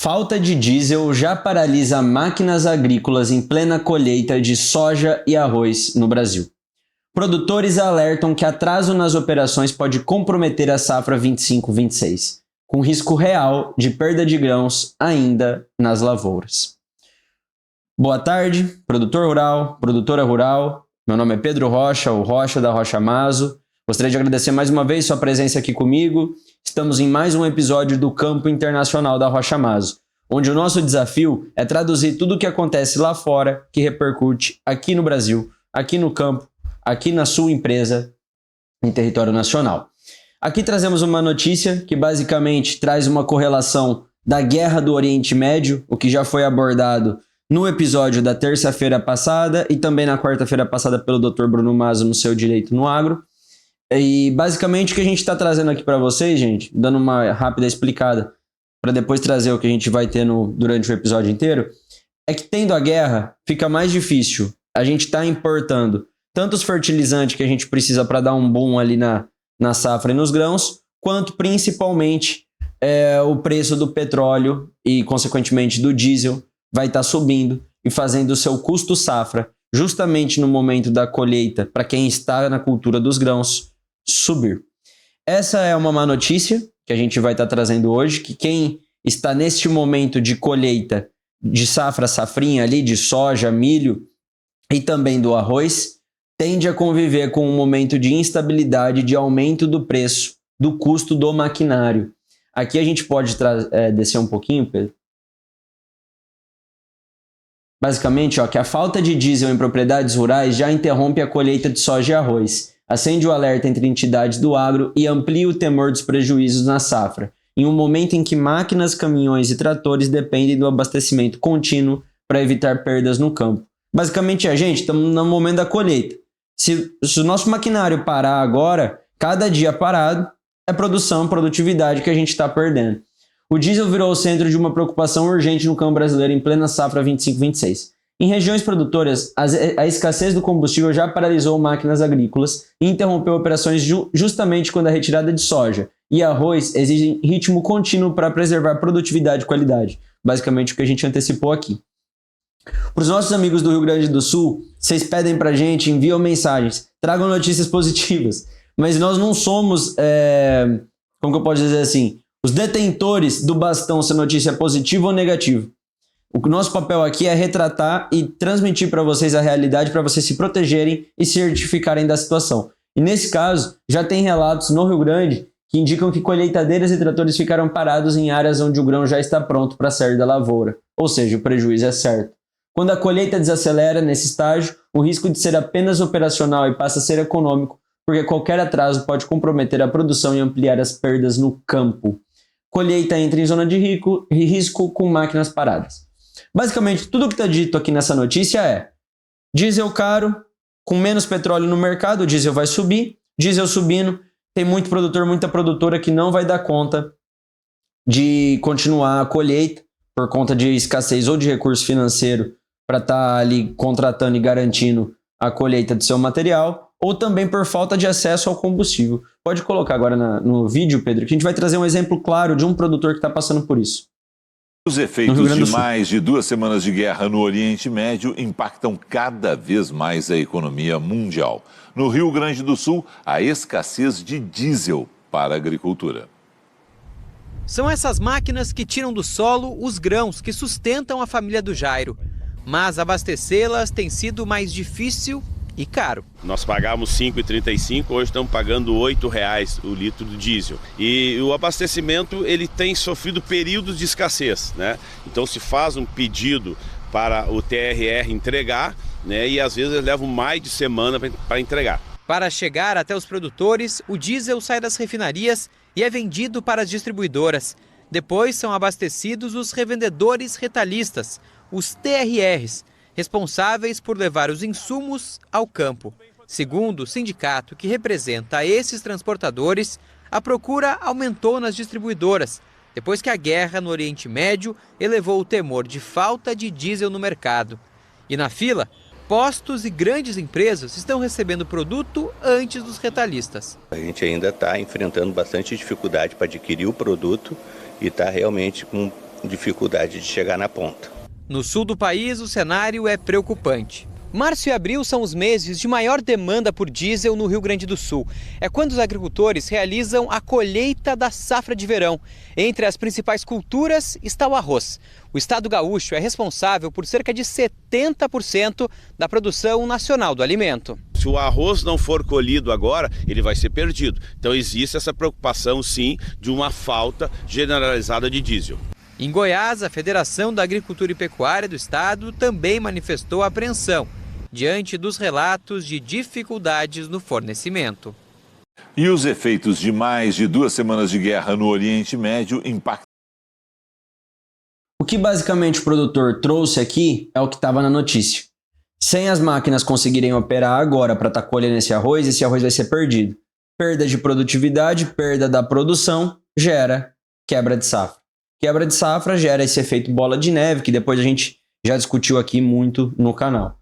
Falta de diesel já paralisa máquinas agrícolas em plena colheita de soja e arroz no Brasil. Produtores alertam que atraso nas operações pode comprometer a safra 25-26, com risco real de perda de grãos ainda nas lavouras. Boa tarde, produtor rural, produtora rural. Meu nome é Pedro Rocha, o Rocha da Rocha Mazo. Gostaria de agradecer mais uma vez sua presença aqui comigo. Estamos em mais um episódio do Campo Internacional da Rocha Mazo, onde o nosso desafio é traduzir tudo o que acontece lá fora, que repercute aqui no Brasil, aqui no campo, aqui na sua empresa, em território nacional. Aqui trazemos uma notícia que basicamente traz uma correlação da guerra do Oriente Médio, o que já foi abordado no episódio da terça-feira passada e também na quarta-feira passada pelo Dr. Bruno Mazo no seu Direito no Agro. E basicamente o que a gente está trazendo aqui para vocês, gente, dando uma rápida explicada, para depois trazer o que a gente vai ter durante o episódio inteiro, é que tendo a guerra, fica mais difícil. A gente está importando tanto os fertilizantes que a gente precisa para dar um boom ali na safra e nos grãos, quanto principalmente o preço do petróleo e, consequentemente, do diesel vai estar subindo e fazendo o seu custo safra, justamente no momento da colheita, para quem está na cultura dos grãos, subir. Essa é uma má notícia que a gente vai estar trazendo hoje, que quem está neste momento de colheita de safrinha ali, de soja, milho e também do arroz, tende a conviver com um momento de instabilidade, de aumento do preço, do custo do maquinário. Aqui a gente pode descer um pouquinho, Pedro. Basicamente, que a falta de diesel em propriedades rurais já interrompe a colheita de soja e arroz, acende o alerta entre entidades do agro e amplia o temor dos prejuízos na safra, em um momento em que máquinas, caminhões e tratores dependem do abastecimento contínuo para evitar perdas no campo. Basicamente, a gente estamos no momento da colheita. Se o nosso maquinário parar agora, cada dia parado é produtividade que a gente está perdendo. O diesel virou o centro de uma preocupação urgente no campo brasileiro em plena safra 25-26. Em regiões produtoras, a escassez do combustível já paralisou máquinas agrícolas e interrompeu operações justamente quando a retirada de soja e arroz exigem ritmo contínuo para preservar produtividade e qualidade. Basicamente o que a gente antecipou aqui. Para os nossos amigos do Rio Grande do Sul, vocês pedem para a gente, enviam mensagens, tragam notícias positivas, mas nós não somos, como que eu posso dizer assim, os detentores do bastão se a notícia é positiva ou negativa. O nosso papel aqui é retratar e transmitir para vocês a realidade para vocês se protegerem e se certificarem da situação. E nesse caso, já tem relatos no Rio Grande que indicam que colheitadeiras e tratores ficaram parados em áreas onde o grão já está pronto para sair da lavoura. Ou seja, o prejuízo é certo. Quando a colheita desacelera nesse estágio, o risco de ser apenas operacional e passa a ser econômico, porque qualquer atraso pode comprometer a produção e ampliar as perdas no campo. Colheita entra em zona de risco com máquinas paradas. Basicamente, tudo o que está dito aqui nessa notícia é diesel caro, com menos petróleo no mercado, o diesel vai subir, diesel subindo, tem muito produtor, muita produtora que não vai dar conta de continuar a colheita por conta de escassez ou de recurso financeiro para estar ali contratando e garantindo a colheita do seu material, ou também por falta de acesso ao combustível. Pode colocar agora no vídeo, Pedro, que a gente vai trazer um exemplo claro de um produtor que está passando por isso. Os efeitos de mais de 2 semanas de guerra no Oriente Médio impactam cada vez mais a economia mundial. No Rio Grande do Sul, a escassez de diesel para a agricultura. São essas máquinas que tiram do solo os grãos que sustentam a família do Jairo. Mas abastecê-las tem sido mais difícil e caro. Nós pagávamos R$ 5,35, hoje estamos pagando R$ 8,00 o litro do diesel. E o abastecimento ele tem sofrido períodos de escassez, né? Então se faz um pedido para o TRR entregar, né? E às vezes eles levam mais de semana para entregar. Para chegar até os produtores, o diesel sai das refinarias e é vendido para as distribuidoras. Depois são abastecidos os revendedores retalhistas, os TRRs, responsáveis por levar os insumos ao campo. Segundo o sindicato que representa esses transportadores, a procura aumentou nas distribuidoras, depois que a guerra no Oriente Médio elevou o temor de falta de diesel no mercado. E na fila, postos e grandes empresas estão recebendo produto antes dos retalhistas. A gente ainda está enfrentando bastante dificuldade para adquirir o produto e está realmente com dificuldade de chegar na ponta. No sul do país, o cenário é preocupante. Março e abril são os meses de maior demanda por diesel no Rio Grande do Sul. É quando os agricultores realizam a colheita da safra de verão. Entre as principais culturas está o arroz. O estado gaúcho é responsável por cerca de 70% da produção nacional do alimento. Se o arroz não for colhido agora, ele vai ser perdido. Então existe essa preocupação, sim, de uma falta generalizada de diesel. Em Goiás, a Federação da Agricultura e Pecuária do estado também manifestou apreensão diante dos relatos de dificuldades no fornecimento. E os efeitos de mais de 2 semanas de guerra no Oriente Médio impactam. O que basicamente o produtor trouxe aqui é o que estava na notícia. Sem as máquinas conseguirem operar agora para estar colhendo esse arroz vai ser perdido. Perda de produtividade, perda da produção, gera quebra de safra. Quebra de safra gera esse efeito bola de neve, que depois a gente já discutiu aqui muito no canal.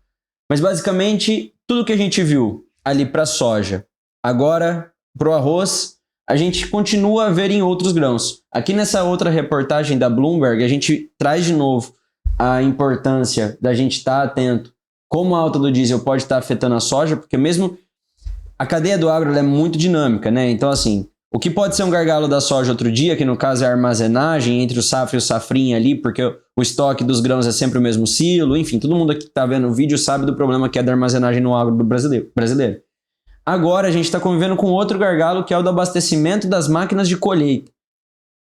Mas basicamente, tudo que a gente viu ali para a soja, agora para o arroz, a gente continua a ver em outros grãos. Aqui nessa outra reportagem da Bloomberg, a gente traz de novo a importância da gente estar atento como a alta do diesel pode estar afetando a soja, porque mesmo a cadeia do agro ela é muito dinâmica, né? Então, assim, o que pode ser um gargalo da soja outro dia, que no caso é a armazenagem entre o safra e o safrinha ali, porque o estoque dos grãos é sempre o mesmo silo, enfim, todo mundo aqui que está vendo o vídeo sabe do problema que é da armazenagem no agro do brasileiro. Agora a gente está convivendo com outro gargalo, que é o do abastecimento das máquinas de colheita.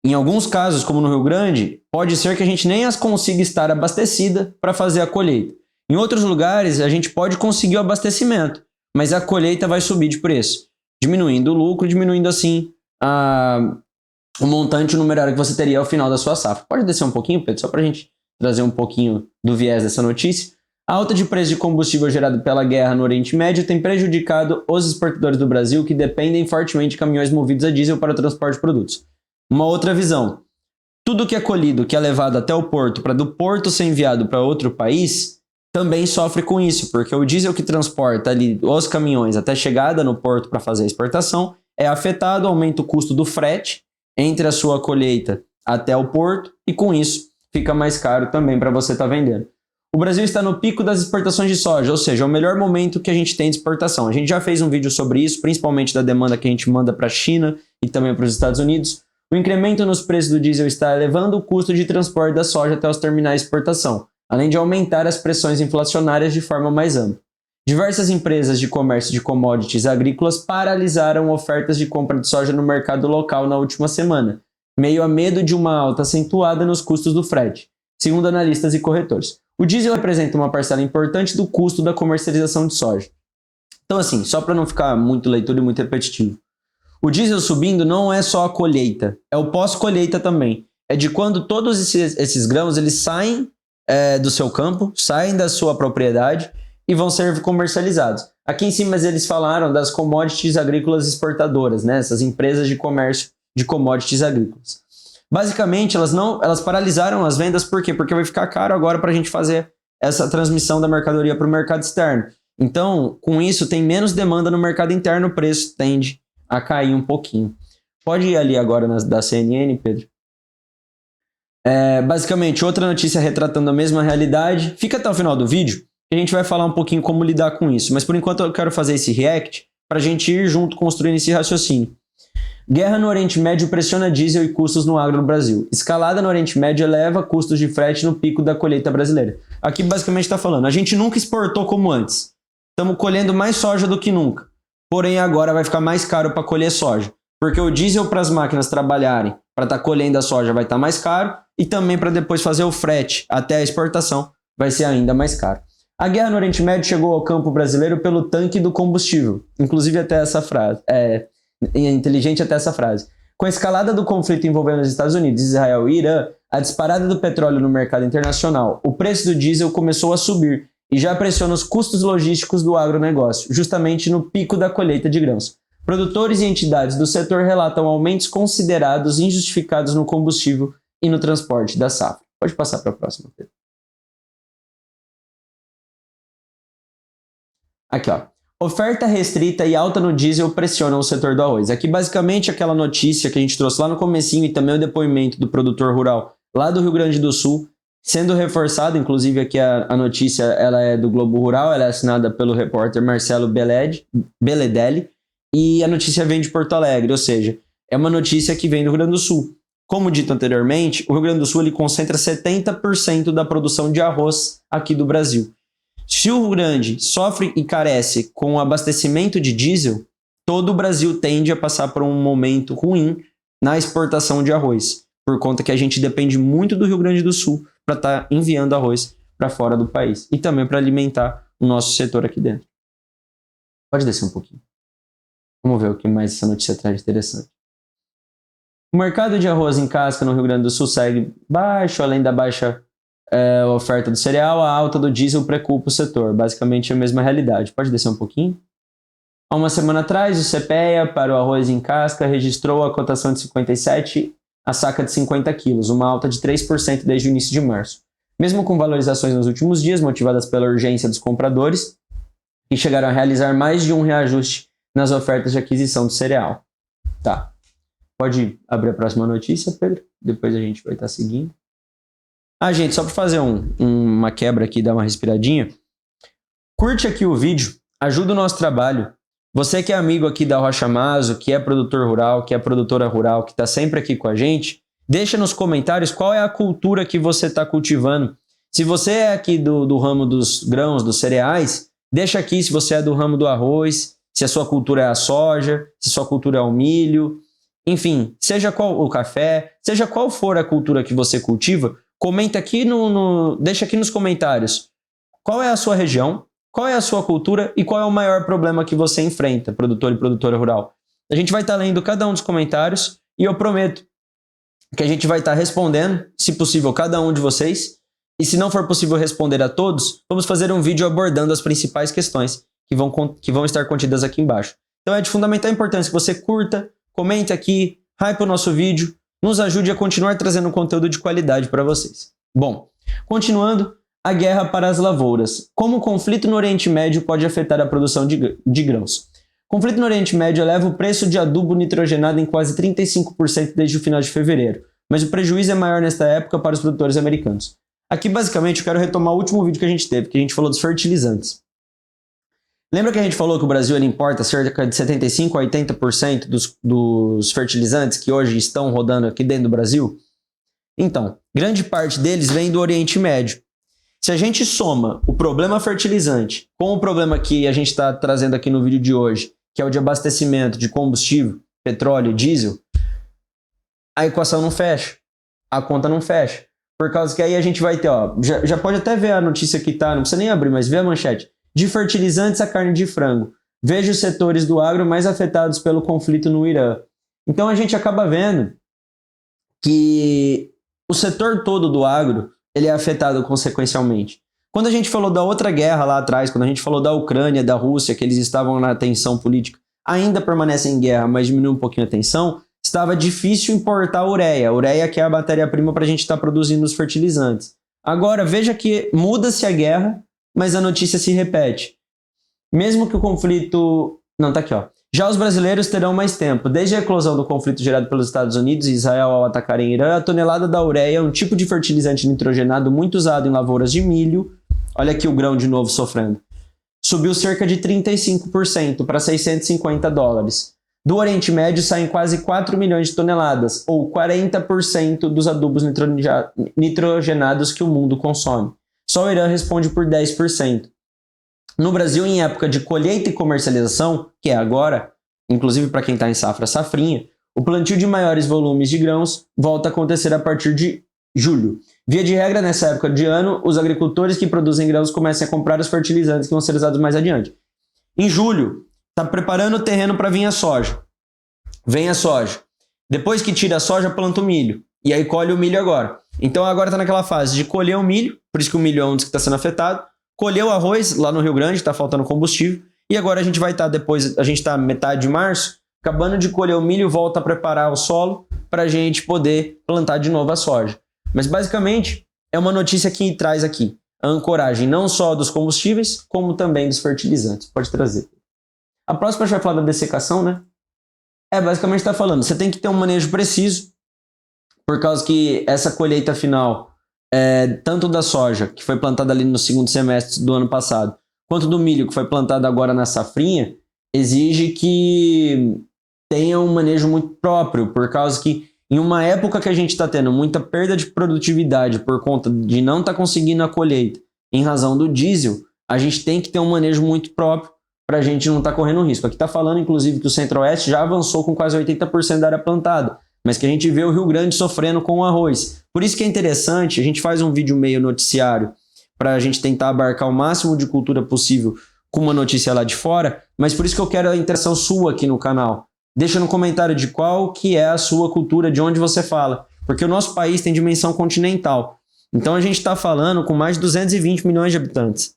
Em alguns casos, como no Rio Grande, pode ser que a gente nem as consiga estar abastecida para fazer a colheita. Em outros lugares, a gente pode conseguir o abastecimento, mas a colheita vai subir de preço, diminuindo o lucro, diminuindo assim o montante numerário que você teria ao final da sua safra. Pode descer um pouquinho, Pedro, só para a gente trazer um pouquinho do viés dessa notícia. A alta de preço de combustível gerada pela guerra no Oriente Médio tem prejudicado os exportadores do Brasil, que dependem fortemente de caminhões movidos a diesel para o transporte de produtos. Uma outra visão: tudo que é colhido, que é levado até o porto, para do porto ser enviado para outro país, também sofre com isso, porque o diesel que transporta ali os caminhões até chegada no porto para fazer a exportação é afetado, aumenta o custo do frete entre a sua colheita até o porto e com isso fica mais caro também para você estar vendendo. O Brasil está no pico das exportações de soja, ou seja, é o melhor momento que a gente tem de exportação. A gente já fez um vídeo sobre isso, principalmente da demanda que a gente manda para a China e também para os Estados Unidos. O incremento nos preços do diesel está elevando o custo de transporte da soja até os terminais de exportação, além de aumentar as pressões inflacionárias de forma mais ampla. Diversas empresas de comércio de commodities agrícolas paralisaram ofertas de compra de soja no mercado local na última semana, meio a medo de uma alta acentuada nos custos do frete, segundo analistas e corretores. O diesel representa uma parcela importante do custo da comercialização de soja. Então, assim, só para não ficar muito leitura e muito repetitivo, o diesel subindo não é só a colheita, é o pós-colheita também. É de quando todos esses grãos eles saem do seu campo, saem da sua propriedade e vão ser comercializados. Aqui em cima eles falaram das commodities agrícolas exportadoras, né? Essas empresas de comércio de commodities agrícolas. Basicamente, elas paralisaram as vendas, por quê? Porque vai ficar caro agora para a gente fazer essa transmissão da mercadoria para o mercado externo. Então, com isso, tem menos demanda no mercado interno, o preço tende a cair um pouquinho. Pode ir ali agora da CNN, Pedro? Basicamente, outra notícia retratando a mesma realidade. Fica até o final do vídeo, que a gente vai falar um pouquinho como lidar com isso. Mas por enquanto eu quero fazer esse react para a gente ir junto construindo esse raciocínio. Guerra no Oriente Médio pressiona diesel e custos no agro no Brasil. Escalada no Oriente Médio eleva custos de frete no pico da colheita brasileira. Aqui basicamente está falando, a gente nunca exportou como antes. Estamos colhendo mais soja do que nunca. Porém agora vai ficar mais caro para colher soja. Porque o diesel para as máquinas trabalharem para estar colhendo a soja vai estar mais caro e também para depois fazer o frete até a exportação vai ser ainda mais caro. A guerra no Oriente Médio chegou ao campo brasileiro pelo tanque do combustível. Inclusive até essa frase. É inteligente até essa frase. Com a escalada do conflito envolvendo os Estados Unidos, Israel e Irã, a disparada do petróleo no mercado internacional, o preço do diesel começou a subir e já pressiona os custos logísticos do agronegócio, justamente no pico da colheita de grãos. Produtores e entidades do setor relatam aumentos considerados injustificados no combustível e no transporte da safra. Pode passar para a próxima, Pedro. Aqui, ó. Oferta restrita e alta no diesel pressionam o setor do arroz. Aqui basicamente aquela notícia que a gente trouxe lá no comecinho e também o depoimento do produtor rural lá do Rio Grande do Sul, sendo reforçado, inclusive aqui a notícia ela é do Globo Rural, ela é assinada pelo repórter Marcelo Beledelli, e a notícia vem de Porto Alegre, ou seja, é uma notícia que vem do Rio Grande do Sul. Como dito anteriormente, o Rio Grande do Sul ele concentra 70% da produção de arroz aqui do Brasil. Se o Rio Grande sofre e carece com o abastecimento de diesel, todo o Brasil tende a passar por um momento ruim na exportação de arroz, por conta que a gente depende muito do Rio Grande do Sul para estar enviando arroz para fora do país e também para alimentar o nosso setor aqui dentro. Pode descer um pouquinho. Vamos ver o que mais essa notícia traz de interessante. O mercado de arroz em casca no Rio Grande do Sul segue baixo, além da baixa oferta do cereal, a alta do diesel preocupa o setor. Basicamente a mesma realidade. Pode descer um pouquinho? Há uma semana atrás, o CPEA para o arroz em casca registrou a cotação de 57 a saca de 50 quilos, uma alta de 3% desde o início de março. Mesmo com valorizações nos últimos dias, motivadas pela urgência dos compradores, que chegaram a realizar mais de um reajuste nas ofertas de aquisição do cereal. Tá. Pode abrir a próxima notícia, Pedro? Depois a gente vai estar seguindo. Gente, só para fazer uma quebra aqui, dar uma respiradinha. Curte aqui o vídeo, ajuda o nosso trabalho. Você que é amigo aqui da Rocha Mazo, que é produtor rural, que é produtora rural, que está sempre aqui com a gente, deixa nos comentários qual é a cultura que você está cultivando. Se você é aqui do ramo dos grãos, dos cereais, deixa aqui se você é do ramo do arroz, se a sua cultura é a soja, se a sua cultura é o milho, enfim, seja qual o café, seja qual for a cultura que você cultiva, comenta aqui deixa aqui nos comentários qual é a sua região, qual é a sua cultura e qual é o maior problema que você enfrenta, produtor e produtora rural. A gente vai estar lendo cada um dos comentários e eu prometo que a gente vai estar respondendo, se possível, cada um de vocês. E se não for possível responder a todos, vamos fazer um vídeo abordando as principais questões que vão estar contidas aqui embaixo. Então é de fundamental importância que você curta, comente aqui, hype o nosso vídeo, nos ajude a continuar trazendo conteúdo de qualidade para vocês. Bom, continuando, a guerra para as lavouras. Como o conflito no Oriente Médio pode afetar a produção de grãos? O conflito no Oriente Médio eleva o preço de adubo nitrogenado em quase 35% desde o final de fevereiro, mas o prejuízo é maior nesta época para os produtores americanos. Aqui, basicamente, eu quero retomar o último vídeo que a gente teve, que a gente falou dos fertilizantes. Lembra que a gente falou que o Brasil ele importa cerca de 75% a 80% dos fertilizantes que hoje estão rodando aqui dentro do Brasil? Então, grande parte deles vem do Oriente Médio. Se a gente soma o problema fertilizante com o problema que a gente está trazendo aqui no vídeo de hoje, que é o de abastecimento de combustível, petróleo e diesel, a equação não fecha, a conta não fecha. Por causa que aí a gente vai ter, já pode até ver a notícia que tá, não precisa nem abrir, mas vê a manchete. De fertilizantes a carne de frango. Veja os setores do agro mais afetados pelo conflito no Irã. Então a gente acaba vendo que o setor todo do agro ele é afetado consequencialmente. Quando a gente falou da outra guerra lá atrás, quando a gente falou da Ucrânia, da Rússia, que eles estavam na tensão política, ainda permanecem em guerra, mas diminuiu um pouquinho a tensão, estava difícil importar ureia. Ureia que é a matéria-prima para a gente estar produzindo os fertilizantes. Agora, veja que muda-se a guerra, mas a notícia se repete. Mesmo que o conflito... Não, tá aqui, ó. Já os brasileiros terão mais tempo. Desde a eclosão do conflito gerado pelos Estados Unidos e Israel ao atacarem Irã, a tonelada da ureia, um tipo de fertilizante nitrogenado muito usado em lavouras de milho, olha aqui o grão de novo sofrendo, subiu cerca de 35% para $650. Do Oriente Médio saem quase 4 milhões de toneladas, ou 40% dos adubos nitrogenados que o mundo consome. Só o Irã responde por 10%. No Brasil, em época de colheita e comercialização, que é agora, inclusive para quem está em safrinha, o plantio de maiores volumes de grãos volta a acontecer a partir de julho. Via de regra, nessa época de ano, os agricultores que produzem grãos começam a comprar os fertilizantes que vão ser usados mais adiante. Em julho, está preparando o terreno para vir a soja. Vem a soja. Depois que tira a soja, planta o milho. E aí colhe o milho agora. Então agora está naquela fase de colher o milho, por isso que o milho é um dos que está sendo afetado. Colher o arroz lá no Rio Grande, está faltando combustível. E agora a gente vai estar depois, a gente está metade de março, acabando de colher o milho, volta a preparar o solo para a gente poder plantar de novo a soja. Mas basicamente é uma notícia que traz aqui a ancoragem não só dos combustíveis, como também dos fertilizantes. Pode trazer. A próxima a gente vai falar da dessecação, né? Basicamente está falando, você tem que ter um manejo preciso por causa que essa colheita final, tanto da soja, que foi plantada ali no segundo semestre do ano passado, quanto do milho, que foi plantado agora na safrinha, exige que tenha um manejo muito próprio, por causa que em uma época que a gente está tendo muita perda de produtividade por conta de não estar conseguindo a colheita em razão do diesel, a gente tem que ter um manejo muito próprio para a gente não estar correndo risco. Aqui está falando, inclusive, que o Centro-Oeste já avançou com quase 80% da área plantada, mas que a gente vê o Rio Grande sofrendo com o arroz. Por isso que é interessante, a gente faz um vídeo meio noticiário para a gente tentar abarcar o máximo de cultura possível com uma notícia lá de fora, mas por isso que eu quero a interação sua aqui no canal. Deixa no comentário de qual que é a sua cultura, de onde você fala. Porque o nosso país tem dimensão continental. Então a gente está falando com mais de 220 milhões de habitantes.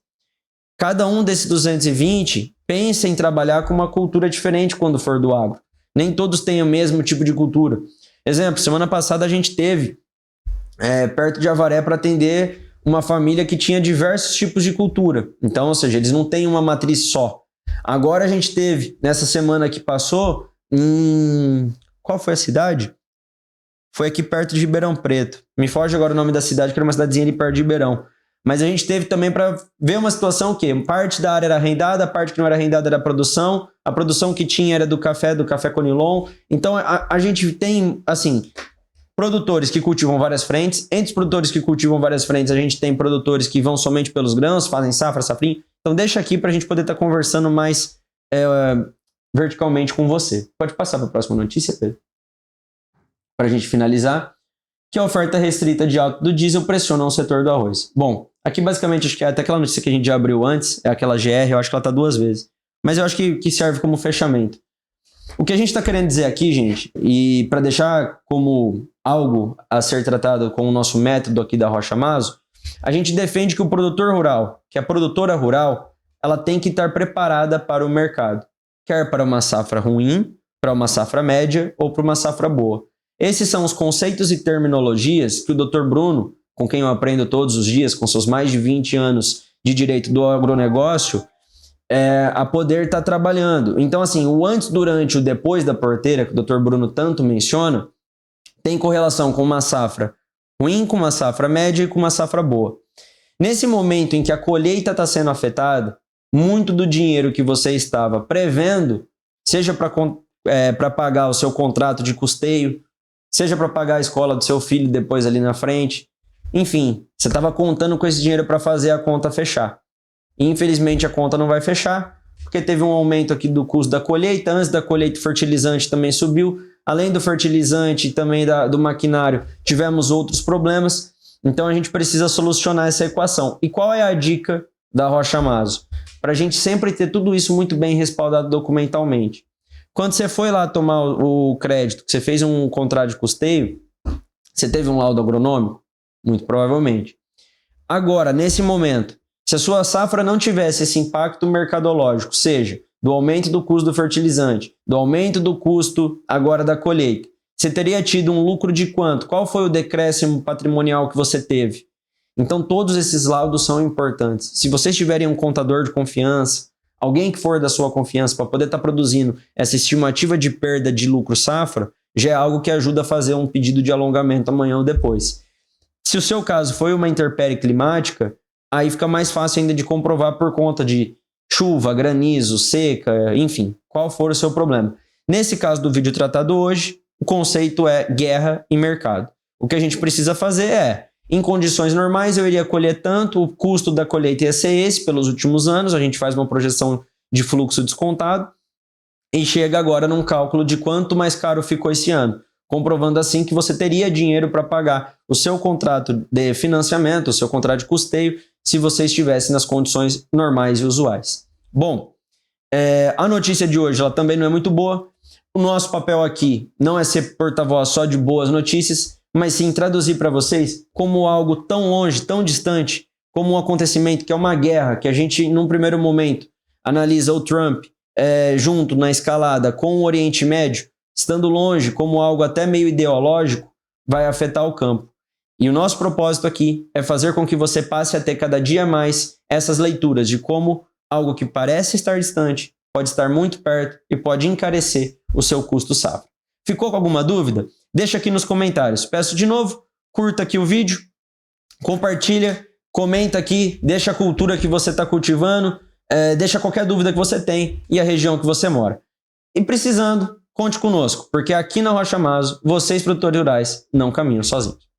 Cada um desses 220 pensa em trabalhar com uma cultura diferente quando for do agro. Nem todos têm o mesmo tipo de cultura. Exemplo, semana passada a gente teve perto de Avaré para atender uma família que tinha diversos tipos de cultura. Então, ou seja, eles não têm uma matriz só. Agora a gente teve, nessa semana que passou, qual foi a cidade? Foi aqui perto de Ribeirão Preto. Me foge agora o nome da cidade, que era uma cidadezinha ali perto de Ribeirão. Mas a gente teve também para ver uma situação que parte da área era arrendada, a parte que não era arrendada era a produção que tinha era do café Conilon. Então a gente tem, assim, produtores que cultivam várias frentes. Entre os produtores que cultivam várias frentes, a gente tem produtores que vão somente pelos grãos, fazem safrinha. Então deixa aqui para a gente poder estar conversando mais verticalmente com você. Pode passar para a próxima notícia, Pedro? Para a gente finalizar. Que a oferta restrita de alta do diesel pressiona o setor do arroz. Bom, aqui basicamente acho que é até aquela notícia que a gente já abriu antes, é aquela GR, eu acho que ela está 2 vezes. Mas eu acho que serve como fechamento. O que a gente está querendo dizer aqui, gente, e para deixar como algo a ser tratado com o nosso método aqui da Rocha Maso, a gente defende que o produtor rural, que a produtora rural, ela tem que estar preparada para o mercado. Quer para uma safra ruim, para uma safra média ou para uma safra boa. Esses são os conceitos e terminologias que o Dr. Bruno, com quem eu aprendo todos os dias, com seus mais de 20 anos de direito do agronegócio, a poder estar trabalhando. Então, assim, o antes, durante e o depois da porteira, que o Dr. Bruno tanto menciona, tem correlação com uma safra ruim, com uma safra média e com uma safra boa. Nesse momento em que a colheita está sendo afetada, muito do dinheiro que você estava prevendo, seja para pagar o seu contrato de custeio, seja para pagar a escola do seu filho depois ali na frente. Enfim, você estava contando com esse dinheiro para fazer a conta fechar. E, infelizmente a conta não vai fechar, porque teve um aumento aqui do custo da colheita. Antes da colheita, o fertilizante também subiu. Além do fertilizante e também do maquinário, tivemos outros problemas. Então a gente precisa solucionar essa equação. E qual é a dica da Rocha Maso? Para a gente sempre ter tudo isso muito bem respaldado documentalmente. Quando você foi lá tomar o crédito, que você fez um contrato de custeio, você teve um laudo agronômico? Muito provavelmente. Agora, nesse momento, se a sua safra não tivesse esse impacto mercadológico, seja do aumento do custo do fertilizante, do aumento do custo agora da colheita, você teria tido um lucro de quanto? Qual foi o decréscimo patrimonial que você teve? Então, todos esses laudos são importantes. Se vocês tiverem um contador de confiança, alguém que for da sua confiança para poder estar produzindo essa estimativa de perda de lucro safra, já é algo que ajuda a fazer um pedido de alongamento amanhã ou depois. Se o seu caso foi uma intempérie climática, aí fica mais fácil ainda de comprovar por conta de chuva, granizo, seca, enfim, qual for o seu problema. Nesse caso do vídeo tratado hoje, o conceito é guerra e mercado. O que a gente precisa fazer em condições normais, eu iria colher tanto, o custo da colheita ia ser esse pelos últimos anos, a gente faz uma projeção de fluxo descontado e chega agora num cálculo de quanto mais caro ficou esse ano, comprovando assim que você teria dinheiro para pagar o seu contrato de financiamento, o seu contrato de custeio, se você estivesse nas condições normais e usuais. Bom, a notícia de hoje ela também não é muito boa. O nosso papel aqui não é ser porta-voz só de boas notícias, mas sim traduzir para vocês como algo tão longe, tão distante, como um acontecimento que é uma guerra, que a gente, num primeiro momento, analisa o Trump junto na escalada com o Oriente Médio, estando longe como algo até meio ideológico, vai afetar o campo. E o nosso propósito aqui é fazer com que você passe a ter cada dia mais essas leituras de como algo que parece estar distante pode estar muito perto e pode encarecer o seu custo safra. Ficou com alguma dúvida? Deixa aqui nos comentários. Peço de novo, curta aqui o vídeo, compartilha, comenta aqui, deixa a cultura que você está cultivando, deixa qualquer dúvida que você tem e a região que você mora. E precisando, conte conosco, porque aqui na Rocha Maso, vocês produtores rurais não caminham sozinhos.